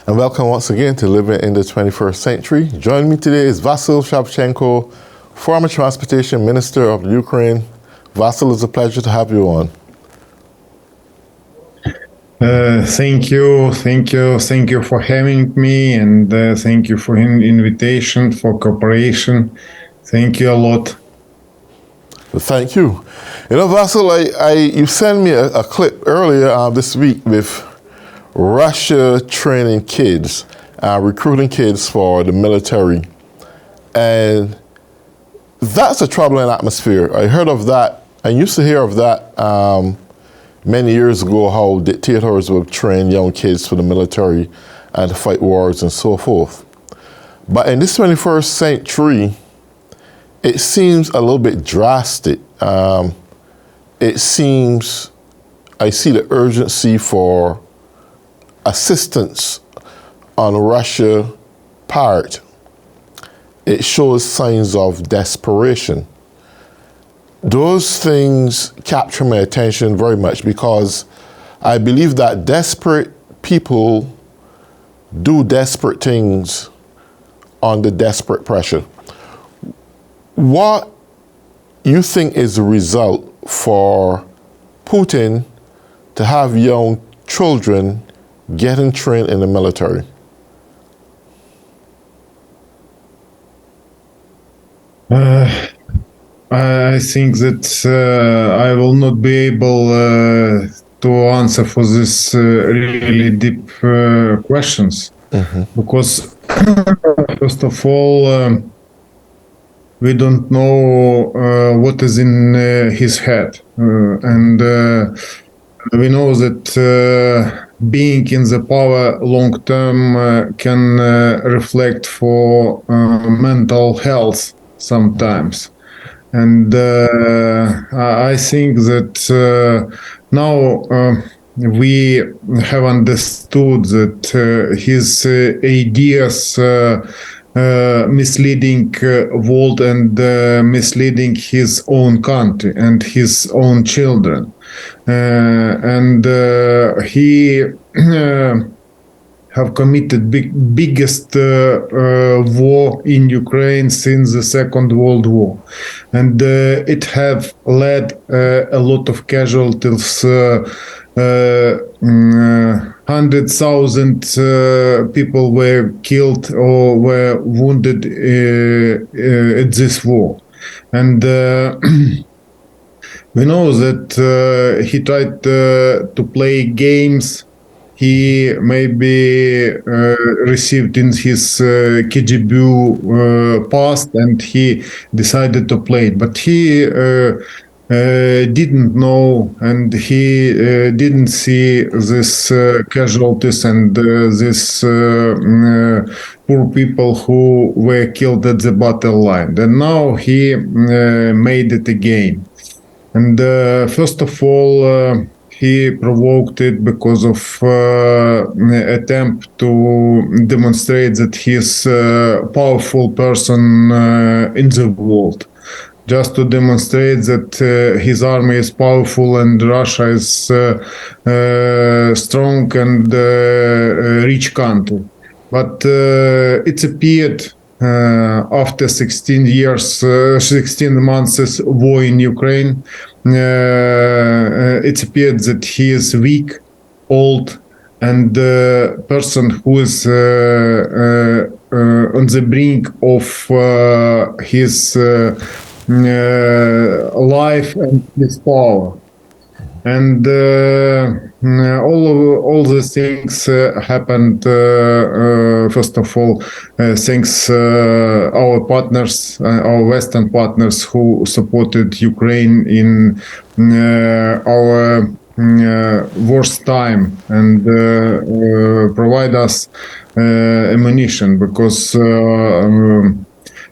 and welcome once again to Living in the 21st Century. Joining me today is Vasil Shevchenko, former Transportation Minister of Ukraine. Vasil, it's a pleasure to have you on. Thank you for having me, and thank you for invitation, for cooperation. Thank you a lot. Thank you. You know, Vasil, you sent me a clip earlier this week with Russia training kids, recruiting kids for the military. And that's a troubling atmosphere. I heard of that. I used to hear of that many years ago, how dictators would train young kids for the military and to fight wars and so forth. But in this 21st century, it seems a little bit drastic. It seems, I see the urgency for assistance on Russia's part. It shows signs of desperation. Those things capture my attention very much because I believe that desperate people do desperate things under desperate pressure. What you think is the result for Putin to have young children getting trained in the military? I think that I will not be able to answer for this really deep questions, because first of all, we don't know what is in his head, and we know that being in the power long term can reflect for mental health sometimes. And I think that now we have understood that his ideas misleading world and misleading his own country and his own children, and he have committed biggest war in Ukraine since the Second World War, and it have led a lot of casualties. 100,000 people were killed or were wounded at this war, and we know that he tried to play games. He maybe received in his KGB past, and he decided to play it. But he didn't know, and he didn't see this casualties and this poor people who were killed at the battle line. And now he made it again. And first of all, he provoked it because of attempt to demonstrate that he is a powerful person in the world, just to demonstrate that his army is powerful and Russia is strong and rich country. But it appeared after 16 months war in Ukraine, it appeared that he is weak, old, and person who is on the brink of his life and his power. And all the things happened, first of all, thanks our partners, our Western partners who supported Ukraine in our worst time and provide us ammunition, because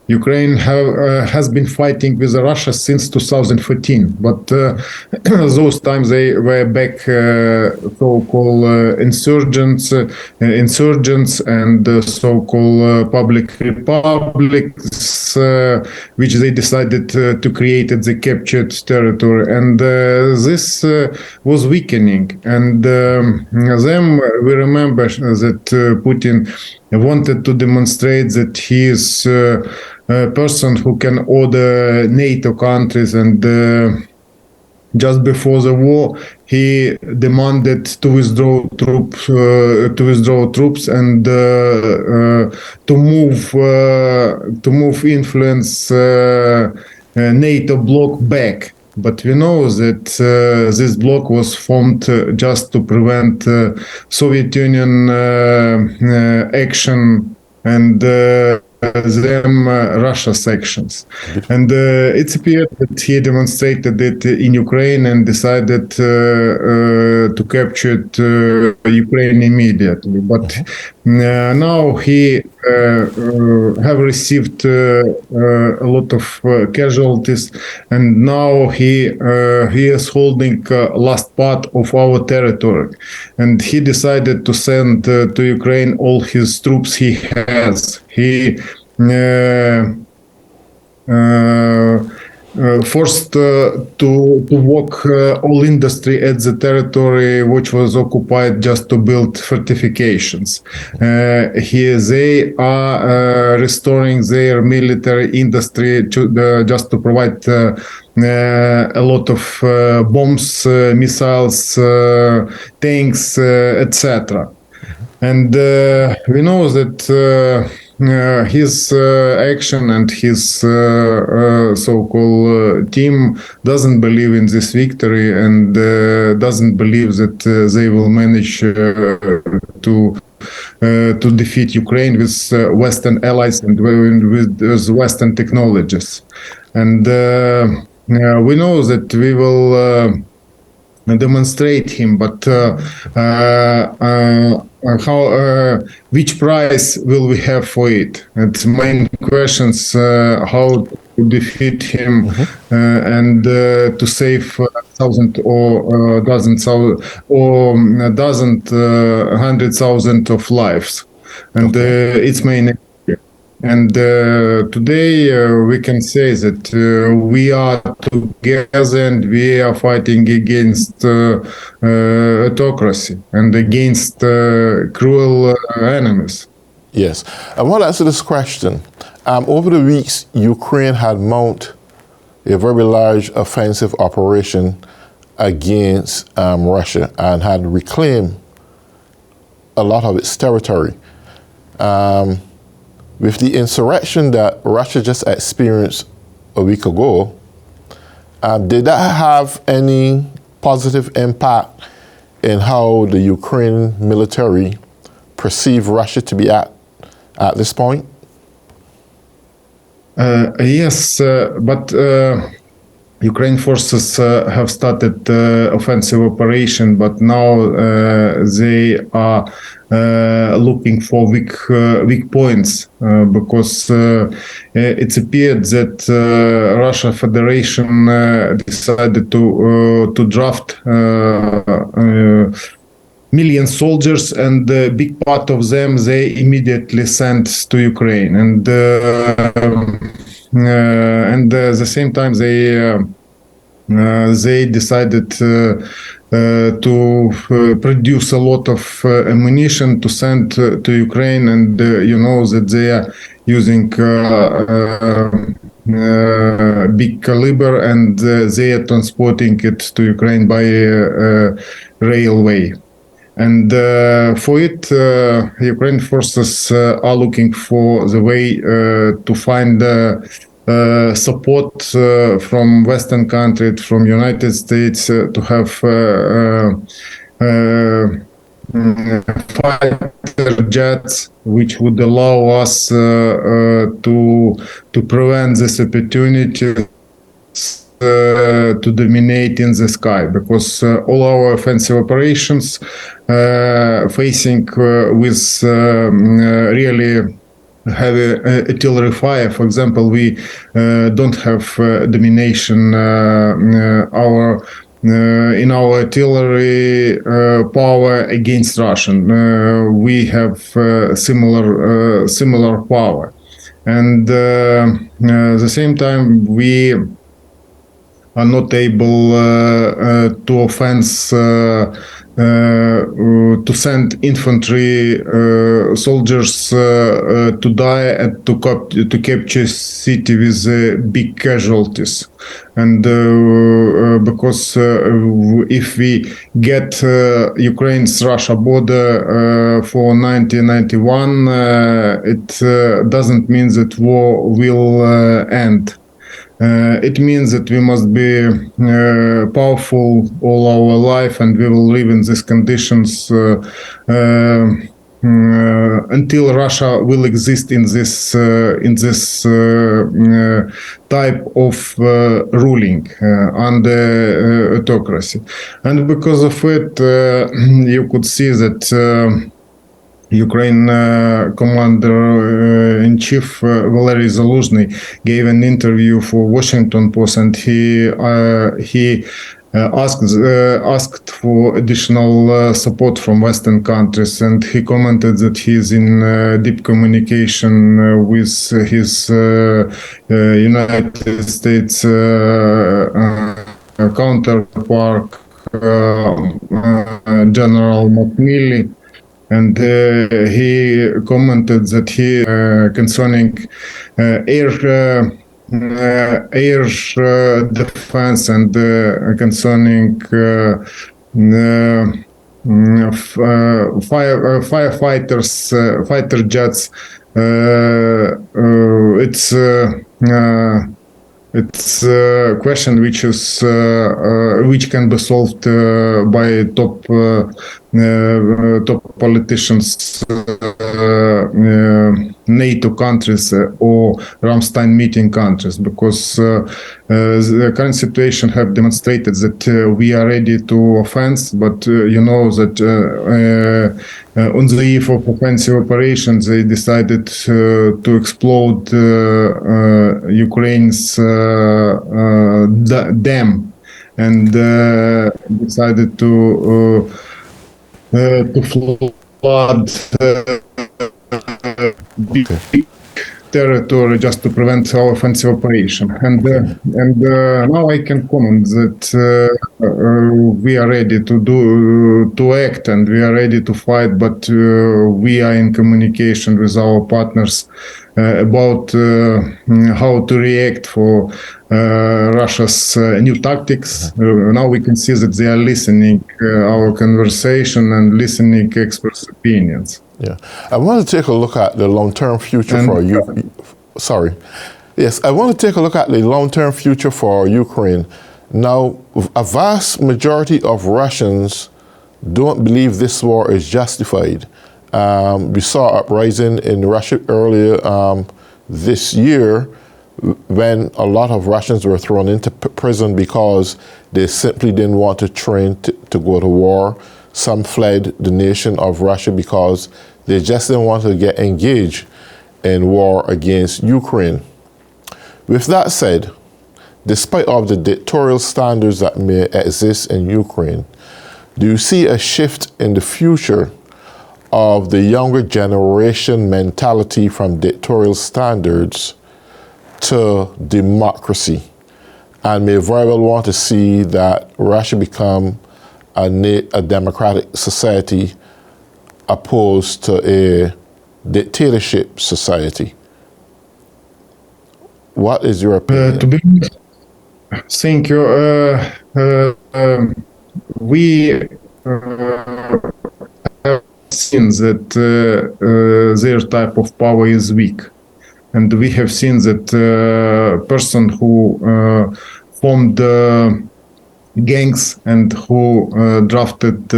Ukraine has been fighting with Russia since 2014, but those times they were back so-called insurgents and so-called public republics, which they decided to create at the captured territory, and this was weakening. And then we remember that Putin wanted to demonstrate that he is a person who can order NATO countries, and just before the war, he demanded to withdraw troops and to move influence NATO bloc back. But we know that this bloc was formed just to prevent Soviet Union action and Russia's actions. And it appeared that he demonstrated it in Ukraine and decided to capture Ukraine immediately. But now he have received a lot of casualties, and now he is holding last part of our territory, and he decided to send to Ukraine all his troops he has. He forced to walk all industry at the territory which was occupied just to build fortifications. They are restoring their military industry just to provide a lot of bombs, missiles, tanks, etc. And we know that his action and his so-called team doesn't believe in this victory and doesn't believe that they will manage to defeat Ukraine with Western allies and with Western technologies. And we know that we will demonstrate him, but which price will we have for it? It's main questions: how to defeat him and to save thousand or hundred thousand of lives, and its main. And today we can say that we are together and we are fighting against autocracy and against cruel enemies. Yes. I want to answer this question. Over the weeks, Ukraine had mounted a very large offensive operation against Russia and had reclaimed a lot of its territory. With the insurrection that Russia just experienced a week ago, did that have any positive impact in how the Ukrainian military perceive Russia to be at this point? Yes, but Ukraine forces have started offensive operation, but now they are looking for weak points because it appeared that Russia Federation decided to draft million soldiers, and a big part of them they immediately sent to Ukraine, and at the same time they decided to produce a lot of ammunition to send to Ukraine, and you know that they are using big caliber, and they are transporting it to Ukraine by railway. And for it, Ukraine forces are looking for the way to find support from Western countries, from United States, to have fighter jets, which would allow us to prevent this opportunity to dominate in the sky, because all our offensive operations facing with really heavy artillery fire. For example, we don't have domination our in our artillery power against Russian. We have similar power, and at the same time we are not able to offense to send infantry soldiers to die and to capture city with big casualties. And because if we get Ukraine's Russia border for 1991, it doesn't mean that war will end. It means that we must be powerful all our life, and we will live in these conditions until Russia will exist in this type of ruling under autocracy. And because of it, you could see that Ukraine commander-in-chief Valery Zaluzhny gave an interview for Washington Post, and he asked for additional support from Western countries, and he commented that he is in deep communication with his United States counterpart, General McMilley. And he commented that he concerning air defense and concerning fighter jets. It's a question which is which can be solved by top politicians, NATO countries or Ramstein meeting countries, because the current situation have demonstrated that we are ready to offense, but you know that on the eve of offensive operations, they decided to explode Ukraine's dam, and decided to flood big territory just to prevent our offensive operation. And now I can comment that we are ready to act, and we are ready to fight, but we are in communication with our partners about how to react for Russia's new tactics. Now we can see that they are listening our conversation and listening experts' opinions. Yeah, I want to take a look at the long-term future for you. Sorry. Yes, I want to take a look at the long-term future for Ukraine. Now, a vast majority of Russians don't believe this war is justified. We saw uprising in Russia earlier this year when a lot of Russians were thrown into prison because they simply didn't want to train to go to war. Some fled the nation of Russia because they just didn't want to get engaged in war against Ukraine. With that said, despite all the dictatorial standards that may exist in Ukraine, do you see a shift in the future of the younger generation mentality from dictatorial standards to democracy, and may very well want to see that Russia become a democratic society opposed to a dictatorship society? What is your opinion? To be honest, thank you. We have seen that their type of power is weak. And we have seen that person who formed gangs and who drafted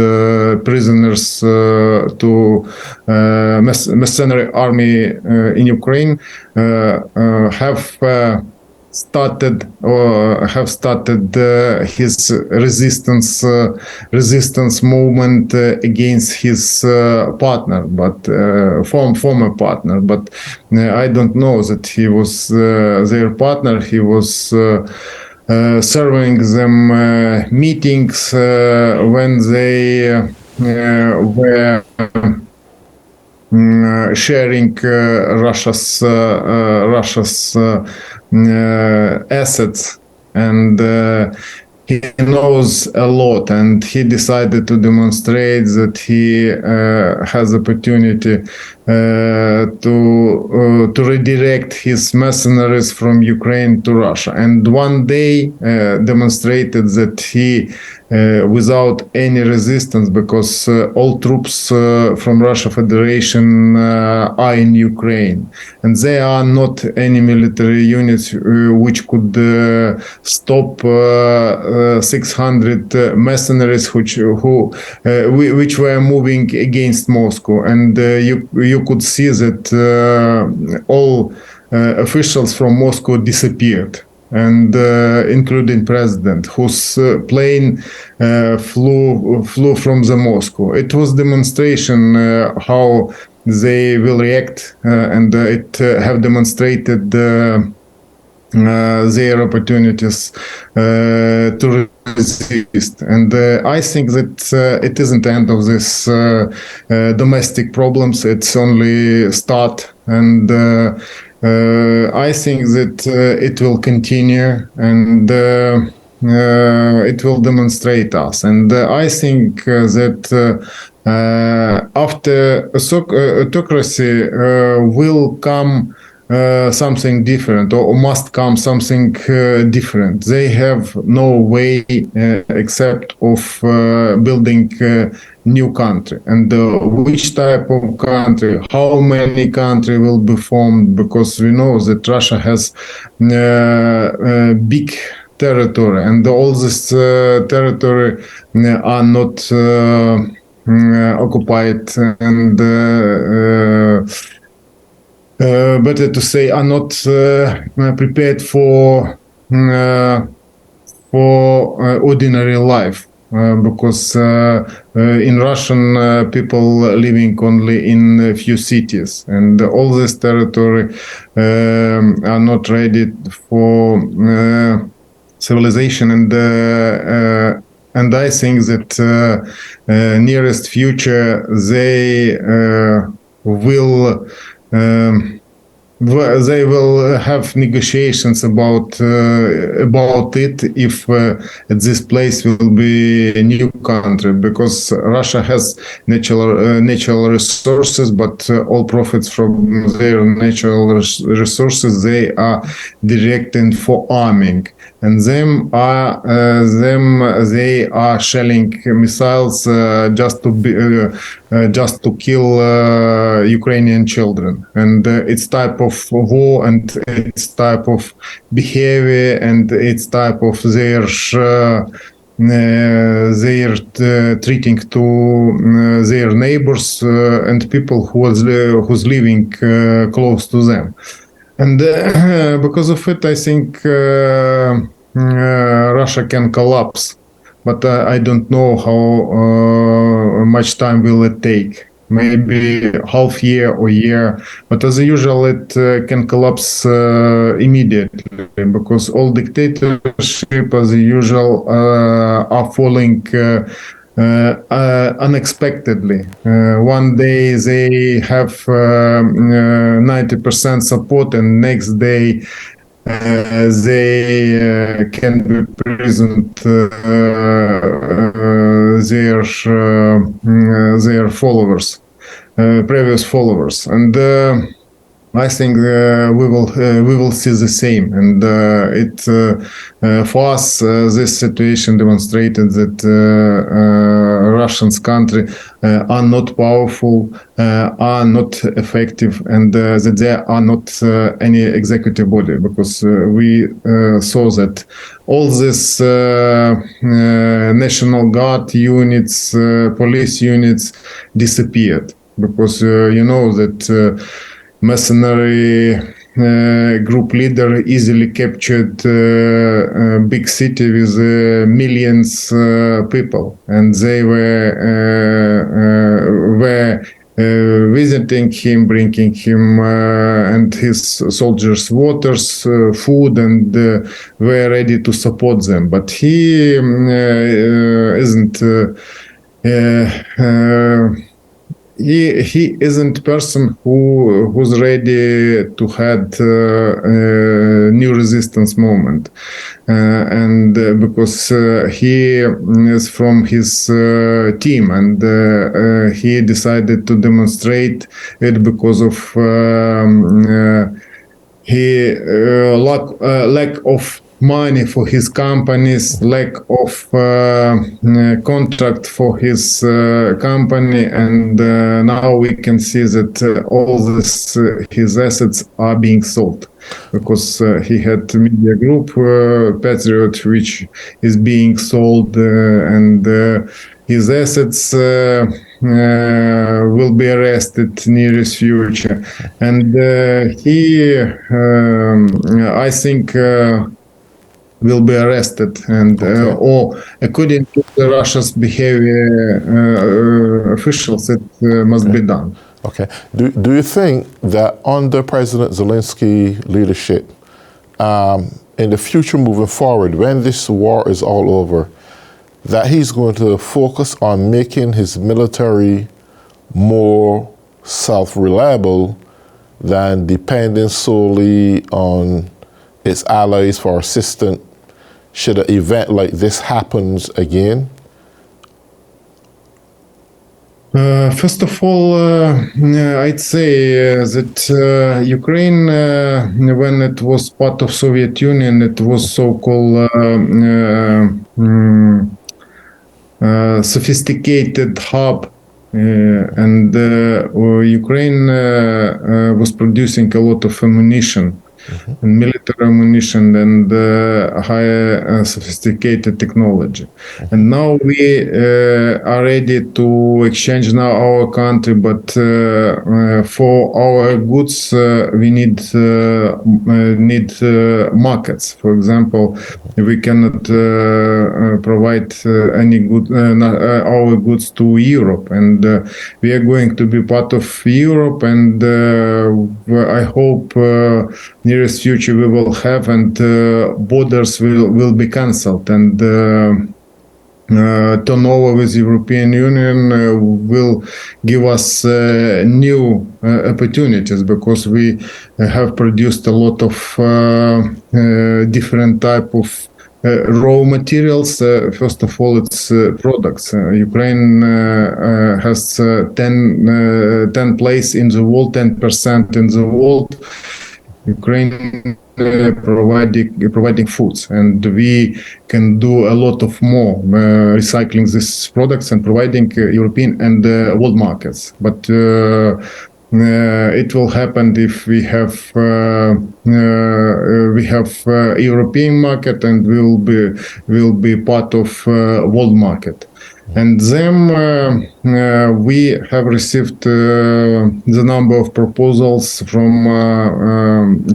prisoners to mercenary army in Ukraine have started or have started his resistance movement against his partner, but former partner. But I don't know that he was their partner. He was serving them meetings when they were sharing Russia's assets, and he knows a lot, and he decided to demonstrate that he has opportunity to redirect his mercenaries from Ukraine to Russia. And one day demonstrated that he, without any resistance, because all troops from Russia Federation are in Ukraine, and there are not any military units which could stop 600 mercenaries which were moving against Moscow. And you could see that all officials from Moscow disappeared, and including president, whose plane flew from the Moscow. It was demonstration how they will react, and it have demonstrated their opportunities to resist. And I think that it isn't the end of this domestic problems. It's only start, and I think that it will continue, and it will demonstrate us. And I think that after autocracy will come something different, or must come something different. They have no way except of building new country. And which type of country, how many country will be formed, because we know that Russia has big territory, and all this territory are not occupied, and better to say, are not prepared for ordinary life, because in Russian people living only in a few cities, and all this territory are not ready for civilization. And I think that nearest future they will have negotiations about it, if at this place will be a new country, because Russia has natural resources, but all profits from their natural resources they are directed for arming, and they are shelling missiles just to kill Ukrainian children. And it's type of war, and it's type of behavior, and it's type of their treating to their neighbors and people who's living close to them. And because of it, I think Russia can collapse. But I don't know how much time will it take. Maybe half year or year. But as usual, it can collapse immediately, because all dictatorship, as usual, are falling unexpectedly. One day they have 90% support, and next day they can be present their followers, previous followers, and I think we will see the same. And for us, this situation demonstrated that Russian's country are not powerful, are not effective, and that there are not any executive body, because we saw that all this National Guard units, police units disappeared, because you know that mercenary group leader easily captured a big city with millions people, and they were visiting him, bringing him and his soldiers waters, food, and were ready to support them. But he isn't. He isn't person who's ready to had new resistance moment, and because he is from his team, and he decided to demonstrate it because of he lack of money for his companies, lack of contract for his company, and now we can see that all this his assets are being sold, because he had media group Patriot, which is being sold, and his assets will be arrested nearest future, and he I think will be arrested, and or according to the Russia's behavior officials, it must be done. Okay. Do you think that under President Zelensky leadership, in the future moving forward, when this war is all over, that he's going to focus on making his military more self-reliable than depending solely on its allies for assistance should an event like this happens again? First of all, I'd say that Ukraine, when it was part of Soviet Union, it was so-called sophisticated hub, and Ukraine was producing a lot of ammunition. And military ammunition and high sophisticated technology. And now we are ready to exchange now our country, but for our goods we need markets. For example, we cannot provide any good our goods to Europe, and we are going to be part of Europe, and I hope nearest future we will have, and borders will be cancelled, and turnover with European Union will give us new opportunities, because we have produced a lot of different type of raw materials. First of all, it's products. Ukraine has 10 place in the world, 10% in the world. Ukraine providing foods, and we can do a lot of more recycling these products and providing European and world markets. But it will happen if we have European market, and will be part of world market. And then we have received the number of proposals from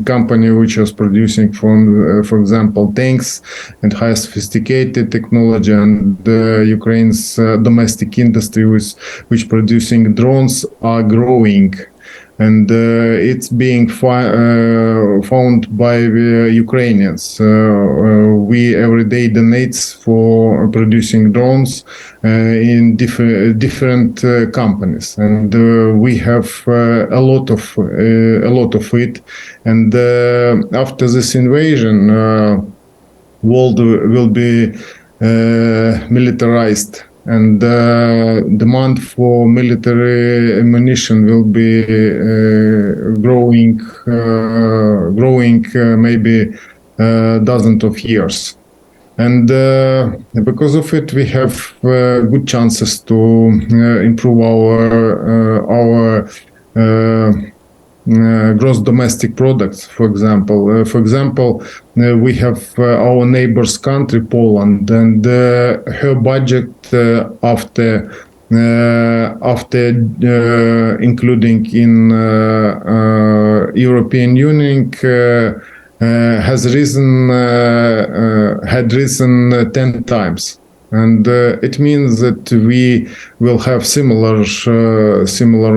company which is producing, for example, tanks and high sophisticated technology, and Ukraine's domestic industry, which producing drones, are growing. And it's being found by Ukrainians. We every day donates for producing drones in different companies, and we have a lot of it. And after this invasion, world will be militarized, and demand for military ammunition will be growing maybe dozens of years. And because of it, we have good chances to improve our gross domestic products. For example, we have our neighbor's country, Poland, and her budget after after including in European Union had risen 10 times. And it means that we will have similar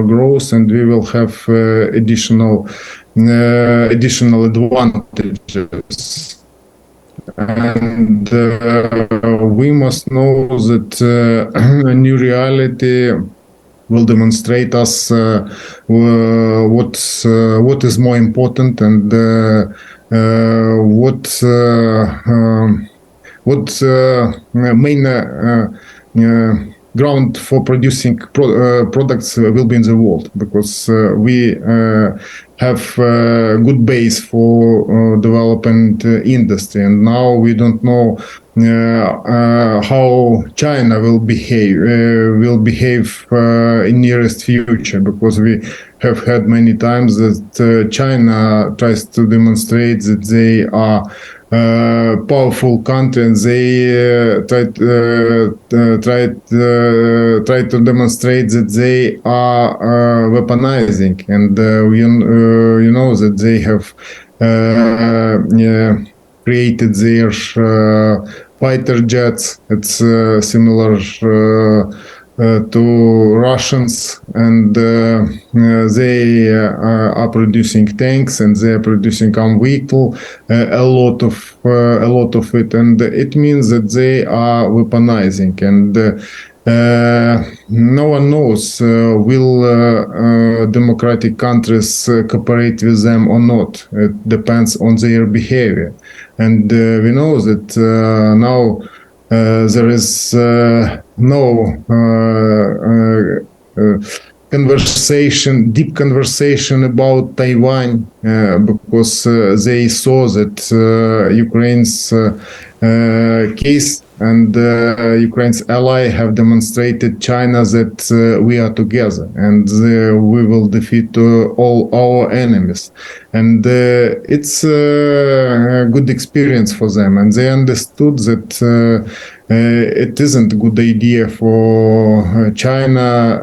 growth, and we will have additional advantages. And we must know that a new reality will demonstrate us what is more important, and what main ground for producing products will be in the world, because we have a good base for development industry, and now we don't know how China will behave in nearest future, because we have had many times that China tries to demonstrate that they are powerful country, and they try to demonstrate that they are weaponizing, and you know that they have created their fighter jets. It's similar to Russians, and they are producing tanks, and they are producing armed vehicle, a lot of it, and it means that they are weaponizing, and no one knows will democratic countries cooperate with them or not. It depends on their behavior, and we know that now there is no deep conversation about Taiwan, because they saw that Ukraine's case and Ukraine's ally have demonstrated China that we are together, and we will defeat all our enemies. And it's a good experience for them, and they understood that it isn't a good idea for China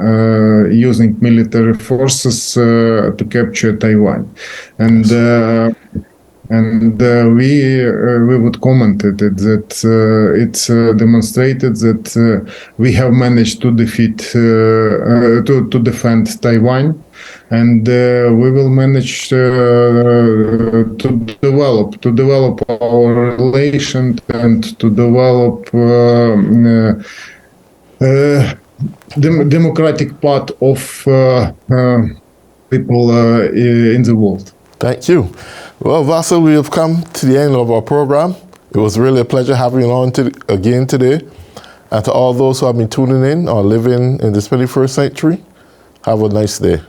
using military forces to capture Taiwan. And we would comment it that it's demonstrated that we have managed to defend Taiwan, and we will manage to develop our relation, and to develop democratic part of people in the world. Thank you. Well, Vasil, we have come to the end of our program. It was really a pleasure having you on again today. And to all those who have been tuning in or living in this 21st century, have a nice day.